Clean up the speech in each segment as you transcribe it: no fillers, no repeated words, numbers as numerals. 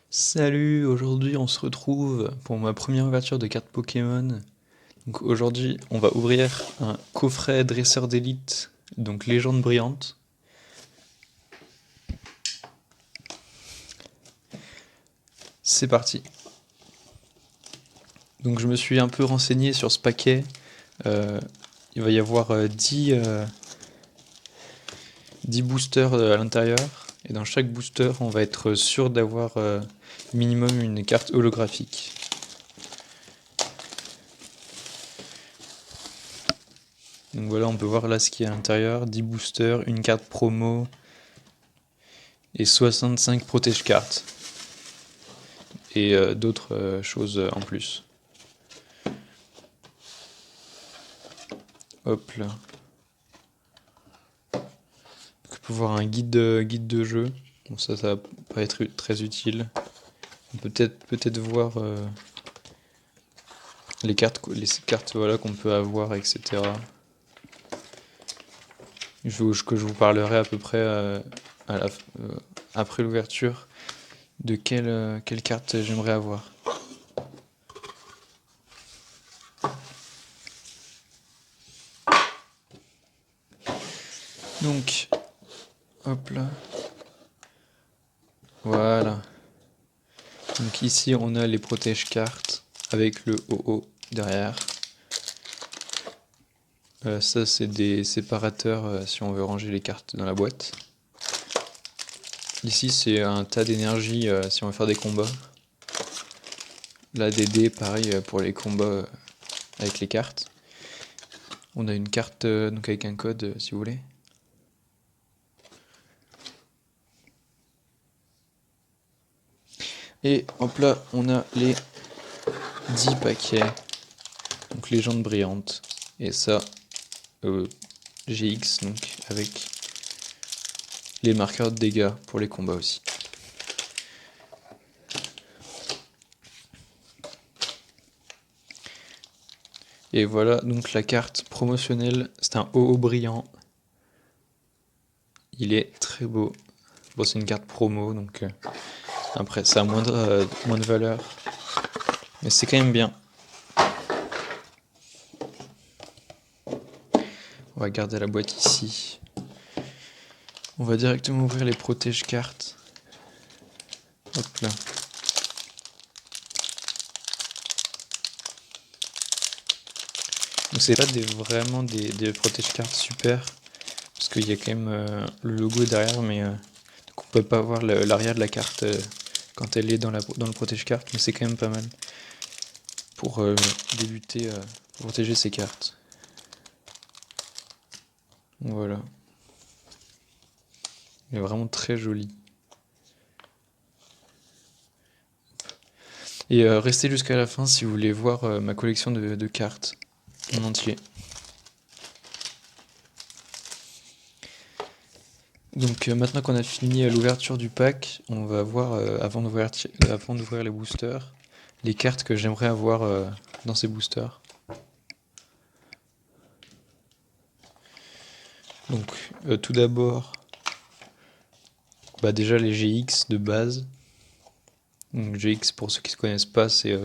Salut, aujourd'hui on se retrouve pour ma première ouverture de cartes Pokémon. Donc aujourd'hui on va ouvrir un coffret dresseur d'élite, donc légende brillante. C'est parti. Donc je me suis un peu renseigné sur ce paquet. Euh, il va y avoir 10 boosters à l'intérieur. Et dans chaque booster on va être sûr d'avoir minimum une carte holographique. Donc voilà, on peut voir là ce qu'il y a à l'intérieur, 10 boosters, une carte promo et 65 protège cartes. Et d'autres choses en plus. Hop là. On peut voir un guide de jeu. Bon, ça va pas être très utile. On peut peut-être voir les cartes voilà, qu'on peut avoir, etc. Que je vous parlerai à peu près à la, après l'ouverture de quelle carte j'aimerais avoir. Donc, hop là. Voilà. Donc ici on a les protège cartes avec le OO derrière. Ça c'est des séparateurs si on veut ranger les cartes dans la boîte. Ici c'est un tas d'énergie si on veut faire des combats. Là des dés pareil pour les combats avec les cartes. On a une carte donc avec un code si vous voulez. Et hop là on a les 10 paquets. Donc légende brillante. Et ça GX donc avec les marqueurs de dégâts pour les combats aussi. Et voilà donc la carte promotionnelle, c'est un OO brillant. Il est très beau. Bon, c'est une carte promo donc après ça a moins de valeur. Mais c'est quand même bien. On va garder la boîte ici. On va directement ouvrir les protège cartes. Hop là. Donc c'est pas vraiment des protège cartes super. Parce qu'il y a quand même le logo derrière, mais donc on peut pas voir l'arrière de la carte quand elle est dans le protège carte, mais c'est quand même pas mal pour débuter, pour protéger ses cartes. Voilà. Il est vraiment très joli. Et restez jusqu'à la fin si vous voulez voir ma collection de cartes en entier. Donc maintenant qu'on a fini l'ouverture du pack, on va voir avant d'ouvrir les boosters, les cartes que j'aimerais avoir dans ces boosters. Donc tout d'abord, déjà les GX de base. Donc GX pour ceux qui ne connaissent pas, c'est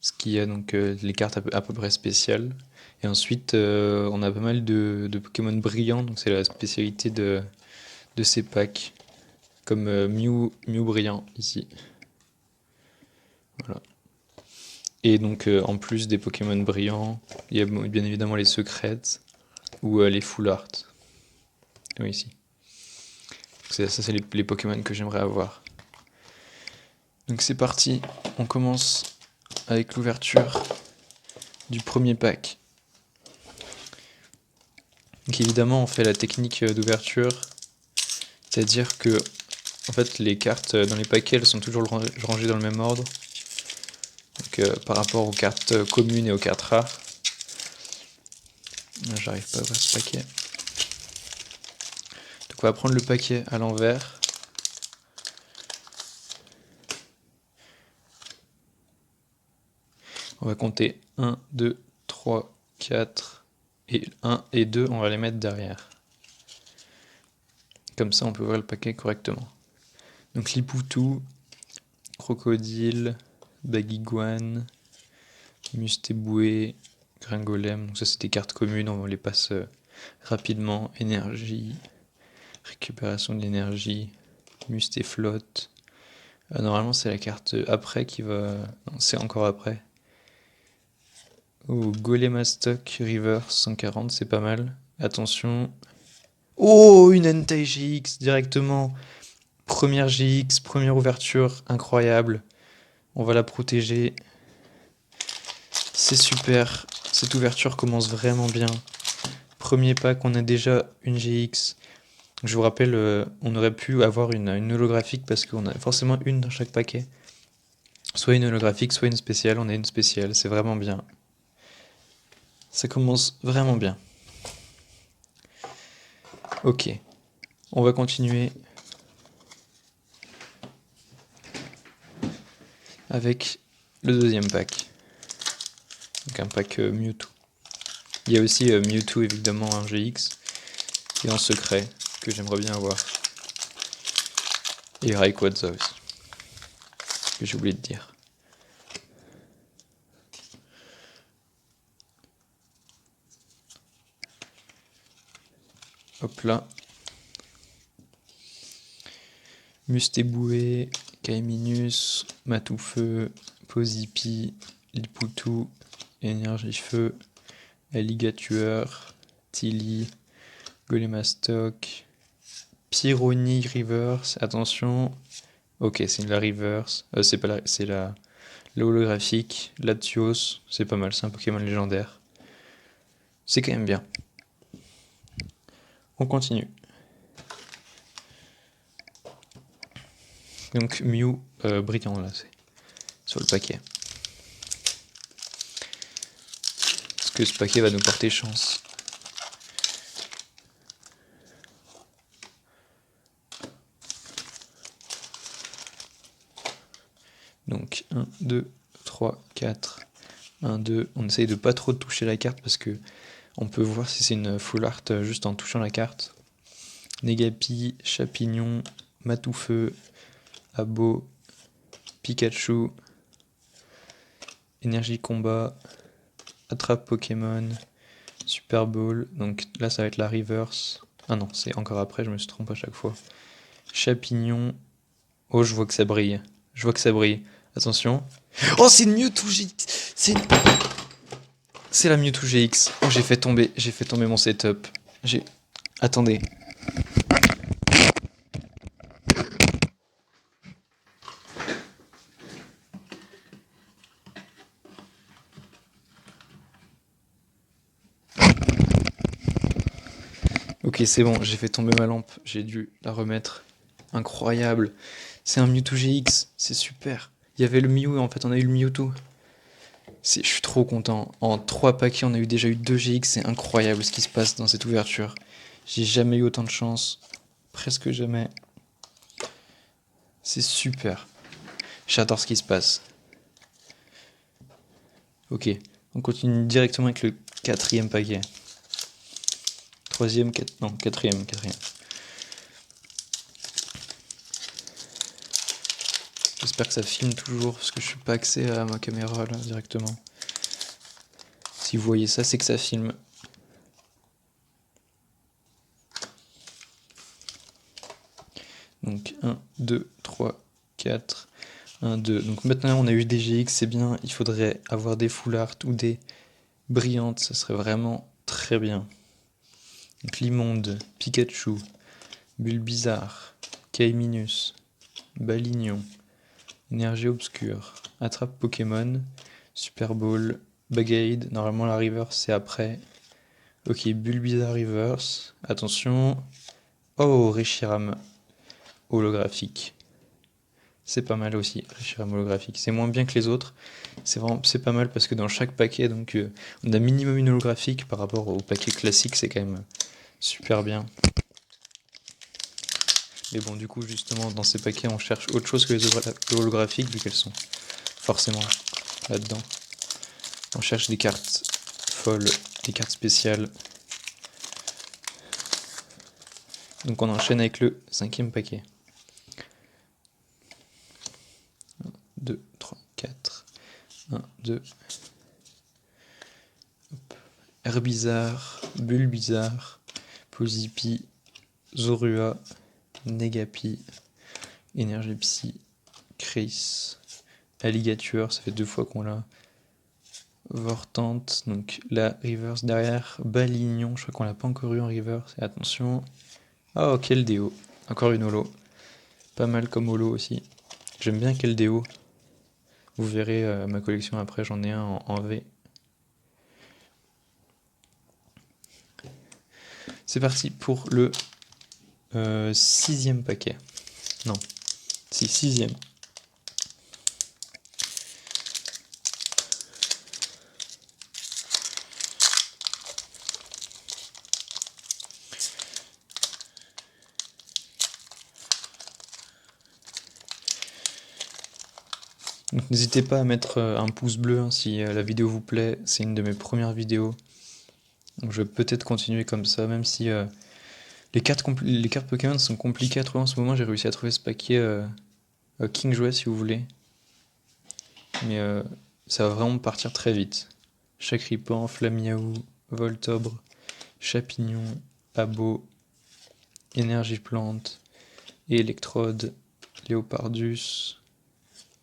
ce qui a donc les cartes à peu près spéciales. Et ensuite on a pas mal de Pokémon brillants, donc c'est la spécialité de ces packs. Comme Mew brillant ici. Voilà. Et donc en plus des Pokémon brillants, il y a bien évidemment les secrètes ou les full art. Oui, ici. Ça c'est les Pokémon que j'aimerais avoir. Donc c'est parti, on commence avec l'ouverture du premier pack. Donc évidemment on fait la technique d'ouverture, c'est-à-dire que en fait les cartes dans les paquets elles sont toujours rangées dans le même ordre. Donc par rapport aux cartes communes et aux cartes rares. J'arrive pas à voir ce paquet. Donc on va prendre le paquet à l'envers. On va compter 1, 2, 3, 4 et 1 et 2, on va les mettre derrière. Comme ça on peut ouvrir le paquet correctement. Donc Lipoutou, Crocodile, Baguiguane, Mustéboué, Gringolem. Donc ça c'est des cartes communes, on les passe rapidement. Énergie, récupération de l'énergie, Mustéflotte. Normalement c'est la carte après qui va... Non, c'est encore après. Oh, Golemastoc, Reverse, 140, c'est pas mal. Attention. Oh, une Entei GX directement. Première GX, première ouverture, incroyable. On va la protéger. C'est super. Cette ouverture commence vraiment bien. Premier pack, on a déjà une GX. Je vous rappelle, on aurait pu avoir une holographique parce qu'on a forcément une dans chaque paquet. Soit une holographique, soit une spéciale. On a une spéciale, c'est vraiment bien. Ça commence vraiment bien. Ok, on va continuer avec le deuxième pack. Donc un pack Mewtwo. Il y a aussi Mewtwo évidemment un GX et en secret que j'aimerais bien avoir. Et Rayquaza aussi, que j'ai oublié de dire. Hop là. Mustéboué, Kaiminus, Matoufeu, Pozipi, Lipoutou, Énergie-Feu, Alligatueur, Tilly, Golemastoc, Pyroni Reverse, attention. Ok, c'est la Reverse. C'est pas la, c'est la holographique. Latios, c'est pas mal, c'est un Pokémon légendaire. C'est quand même bien. On continue. Donc Mew brillant là, c'est sur le paquet. Est-ce que ce paquet va nous porter chance? Donc 1, 2, 3, 4. 1, 2. On essaye de pas trop toucher la carte parce que on peut voir si c'est une full art juste en touchant la carte. Negapi, Chapignon, Matoufeu, Abo, Pikachu, Énergie Combat, Attrape Pokémon, Super Ball. Donc là ça va être la reverse. Ah non, c'est encore après, je me suis trompé à chaque fois. Chapignon. Oh, je vois que ça brille. Je vois que ça brille. Attention. Oh, c'est une Mewtwo GX. C'est la Mewtwo GX. Oh, j'ai fait tomber mon setup. Attendez. Ok, c'est bon, j'ai fait tomber ma lampe. J'ai dû la remettre. Incroyable. C'est un Mewtwo GX. C'est super. Il y avait le Mew et en fait on a eu le Mewtwo. Je suis trop content. En 3 paquets, on a déjà eu 2 GX. C'est incroyable ce qui se passe dans cette ouverture. J'ai jamais eu autant de chance. Presque jamais. C'est super. J'adore ce qui se passe. Ok, on continue directement avec le 4e paquet. 3e, non, 4e. J'espère que ça filme toujours, parce que je suis pas accès à ma caméra là directement. Si vous voyez ça, c'est que ça filme. Donc 1, 2, 3, 4, 1, 2. Donc maintenant on a eu des GX, c'est bien. Il faudrait avoir des full art ou des brillantes, ça serait vraiment très bien. Donc Limonde, Pikachu, Bulbizarre, Kaiminus, Balignon, Énergie Obscure, Attrape Pokémon, Super Ball, Bagade. Normalement la reverse c'est après. Ok, Bulbizarre reverse. Attention. Oh, Reshiram holographique. C'est pas mal aussi, Reshiram holographique. C'est moins bien que les autres. C'est pas mal parce que dans chaque paquet, donc on a minimum une holographique par rapport au paquet classique, c'est quand même super bien. Mais bon, du coup, justement, dans ces paquets, on cherche autre chose que les holographiques, vu qu'elles sont forcément là-dedans. On cherche des cartes folles, des cartes spéciales. Donc on enchaîne avec le 5e paquet. 4. 1, 2. Hop. Herbizarre, Bulbizarre, Pozipi, Zorua, Negapi, Énergie Psy, Chris, Alligator, ça fait 2 fois qu'on l'a. Vortante, donc la reverse derrière. Balignon, je crois qu'on l'a pas encore eu en reverse. Et attention. Oh, Keldeo, encore une holo. Pas mal comme holo aussi. J'aime bien Keldeo. Vous verrez ma collection après, j'en ai un en V. C'est parti pour le 6e paquet. Non, si, 6e. Donc n'hésitez pas à mettre un pouce bleu hein, si la vidéo vous plaît, c'est une de mes premières vidéos. Donc je vais peut-être continuer comme ça, même si les cartes Pokémon sont compliquées à trouver en ce moment. J'ai réussi à trouver ce paquet King Jouet si vous voulez. Mais ça va vraiment partir très vite. Chakripan, Flamiaou, Voltobre, Chapignon, Abo, Énergie Plante, Electrode, Léopardus.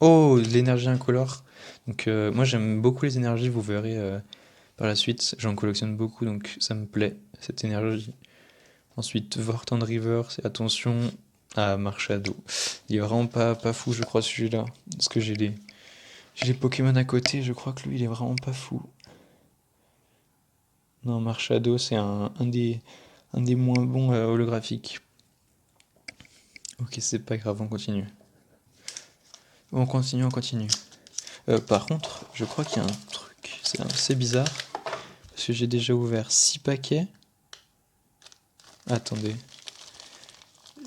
Oh, l'énergie incolore. Donc moi j'aime beaucoup les énergies, vous verrez par la suite. J'en collectionne beaucoup donc ça me plaît, cette énergie. Ensuite, Vortand River, c'est attention à Marshado. Il est vraiment pas fou je crois celui-là. Parce que j'ai les Pokémon à côté, je crois que lui il est vraiment pas fou. Non, Marshado c'est un des moins bons holographiques. Ok, c'est pas grave, on continue. On continue. Par contre, je crois qu'il y a un truc, c'est assez bizarre. Parce que j'ai déjà ouvert 6 paquets. Attendez.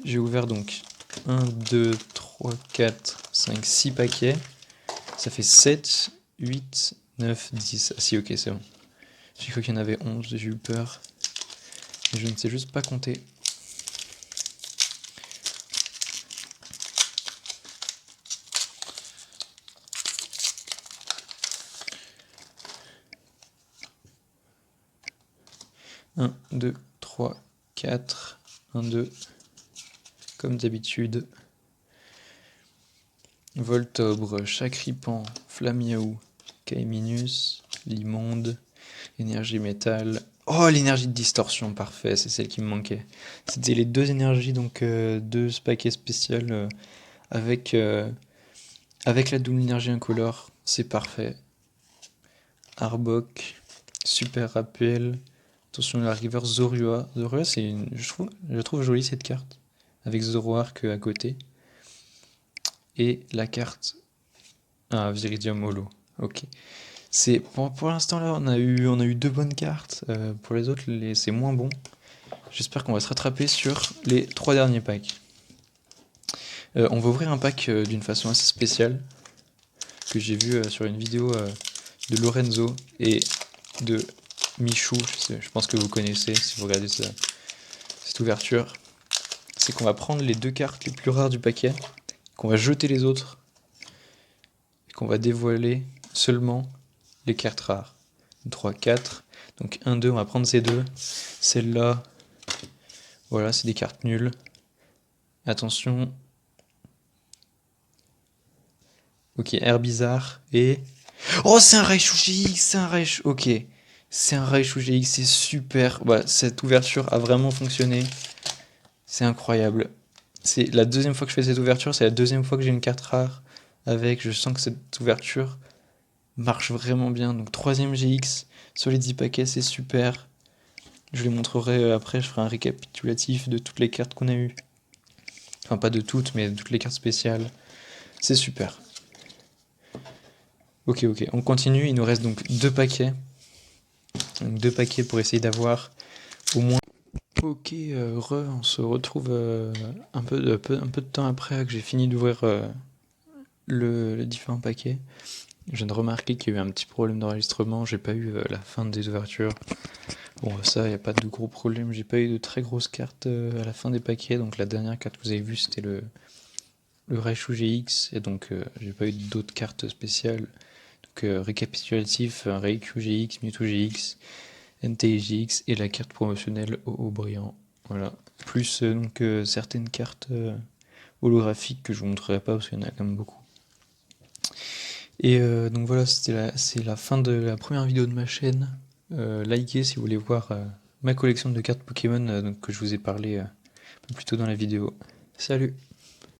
J'ai ouvert donc 1, 2, 3, 4, 5, 6 paquets. Ça fait 7, 8, 9, 10. Ah si, ok, c'est bon. J'ai cru qu'il y en avait 11, j'ai eu peur. Mais je ne sais juste pas compter. Un, 2, 3, 4, 1, 2. Comme d'habitude. Voltobre, Chakripan, Flamiaou, Kaiminus, Limonde, Énergie Métal. Oh, l'énergie de distorsion, parfait, c'est celle qui me manquait. C'était les deux énergies, donc deux paquets spécial avec la double énergie incolore, c'est parfait. Arbok, Super Rappel, attention la river Zorua. Zorua, je trouve jolie cette carte, avec Zoroark à côté. Et la carte Viridium Holo. Ok. C'est pour l'instant là, on a eu 2 bonnes cartes. Pour les autres, c'est moins bon. J'espère qu'on va se rattraper sur les 3 derniers packs. On va ouvrir un pack d'une façon assez spéciale que j'ai vu sur une vidéo de Lorenzo et de Michou. Je pense que vous connaissez si vous regardez cette ouverture. C'est qu'on va prendre les 2 cartes les plus rares du paquet, qu'on va jeter les autres et qu'on va dévoiler seulement les cartes rares. 3, 4. Donc 1, 2, on va prendre ces deux. Celle-là, voilà, c'est des cartes nulles. Attention. Ok, Herbizarre et... Oh, c'est un Raichu GX, c'est un Raichu... Ok, c'est un Raichu GX, c'est super. Bah, cette ouverture a vraiment fonctionné. C'est incroyable. C'est la deuxième fois que je fais cette ouverture, c'est la deuxième fois que j'ai une carte rare avec. Je sens que cette ouverture marche vraiment bien. Donc 3ème GX sur les 10 paquets, c'est super. Je les montrerai après, je ferai un récapitulatif de toutes les cartes qu'on a eues. Enfin, pas de toutes, mais de toutes les cartes spéciales. C'est super. Ok, on continue. Il nous reste donc 2 paquets. Donc 2 paquets pour essayer d'avoir au moins... Ok, on se retrouve un peu de temps après que j'ai fini d'ouvrir les différents paquets. Je viens de remarquer qu'il y a eu un petit problème d'enregistrement. J'ai pas eu la fin des ouvertures. Bon, ça, il n'y a pas de gros problème. J'ai pas eu de très grosses cartes à la fin des paquets. Donc la dernière carte que vous avez vue, c'était le Raichu GX, et donc j'ai pas eu d'autres cartes spéciales. Donc récapitulatif, Raichu GX, Mewtwo GX, NTI GX et la carte promotionnelle au brillant. Voilà. Plus donc certaines cartes holographiques que je vous montrerai pas parce qu'il y en a quand même beaucoup. Et donc voilà, c'est la fin de la première vidéo de ma chaîne. Likez si vous voulez voir ma collection de cartes Pokémon donc, que je vous ai parlé un peu plus tôt dans la vidéo. Salut!